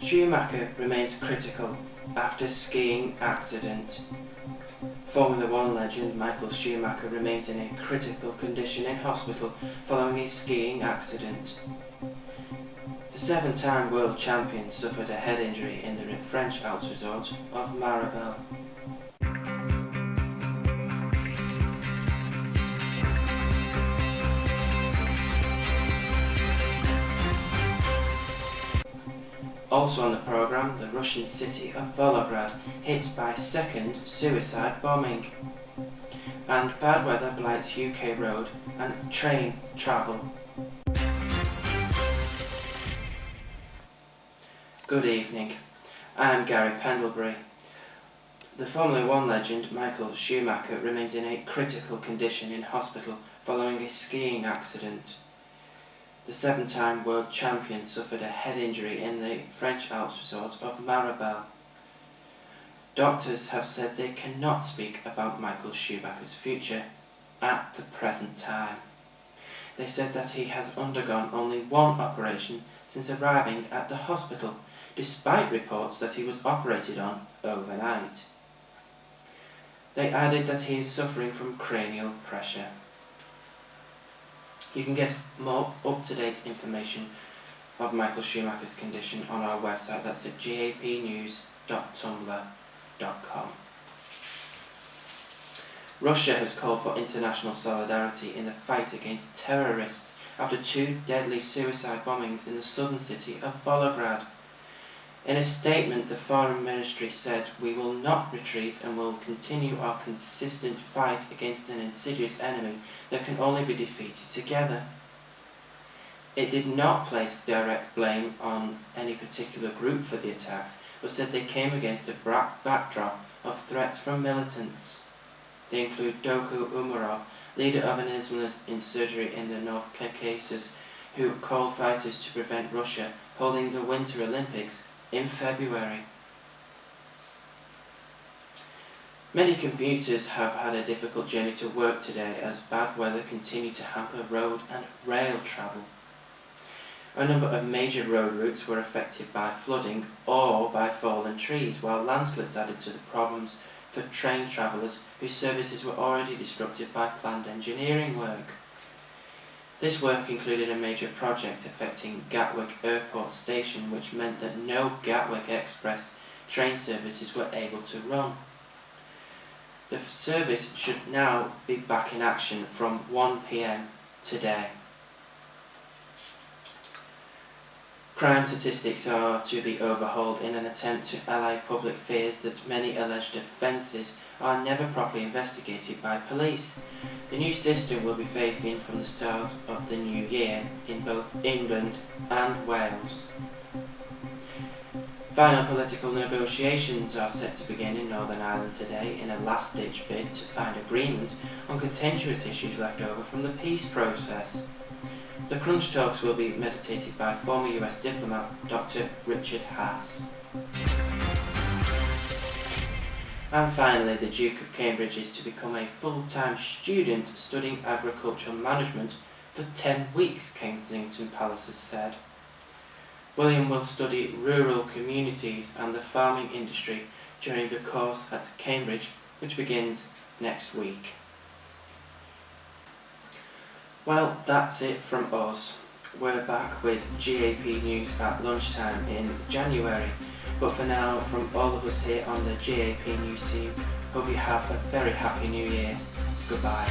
Schumacher remains critical after skiing accident. Formula One legend Michael Schumacher remains in a critical condition in hospital following a skiing accident. The seven-time world champion suffered a head injury in the French Alps resort of Maribel. Also on the programme, the Russian city of Volgograd hit by second suicide bombing. And bad weather blights UK road and train travel. Good evening, I'm Gary Pendlebury. The Formula One legend Michael Schumacher remains in a critical condition in hospital following a skiing accident. The seven-time world champion suffered a head injury in the French Alps resort of Maribel. Doctors have said they cannot speak about Michael Schumacher's future at the present time. They said that he has undergone only one operation since arriving at the hospital, despite reports that he was operated on overnight. They added that he is suffering from cranial pressure. You can get more up-to-date information of Michael Schumacher's condition on our website. That's at gapnews.tumblr.com. Russia has called for international solidarity in the fight against terrorists after two deadly suicide bombings in the southern city of Volgograd. In a statement, the Foreign Ministry said, "We will not retreat and will continue our consistent fight against an insidious enemy that can only be defeated together." It did not place direct blame on any particular group for the attacks, but said they came against a backdrop of threats from militants. They include Doku Umarov, leader of an Islamist insurgency in the North Caucasus, who called fighters to prevent Russia holding the Winter Olympics in February. Many commuters have had a difficult journey to work today as bad weather continued to hamper road and rail travel. A number of major road routes were affected by flooding or by fallen trees, while landslips added to the problems for train travellers whose services were already disrupted by planned engineering work. This work included a major project affecting Gatwick Airport Station, which meant that no Gatwick Express train services were able to run. The service should now be back in action from 1 p.m. today. Crime statistics are to be overhauled in an attempt to allay public fears that many alleged offences are never properly investigated by police. The new system will be phased in from the start of the new year in both England and Wales. Final political negotiations are set to begin in Northern Ireland today in a last-ditch bid to find agreement on contentious issues left over from the peace process. The crunch talks will be meditated by former US diplomat Dr. Richard Haass. And finally, the Duke of Cambridge is to become a full-time student studying agricultural management for 10 weeks, Kensington Palace has said. William will study rural communities and the farming industry during the course at Cambridge, which begins next week. Well, that's it from us. We're back with GAP News at lunchtime in January, but for now, from all of us here on the GAP News team, hope you have a very happy new year. Goodbye.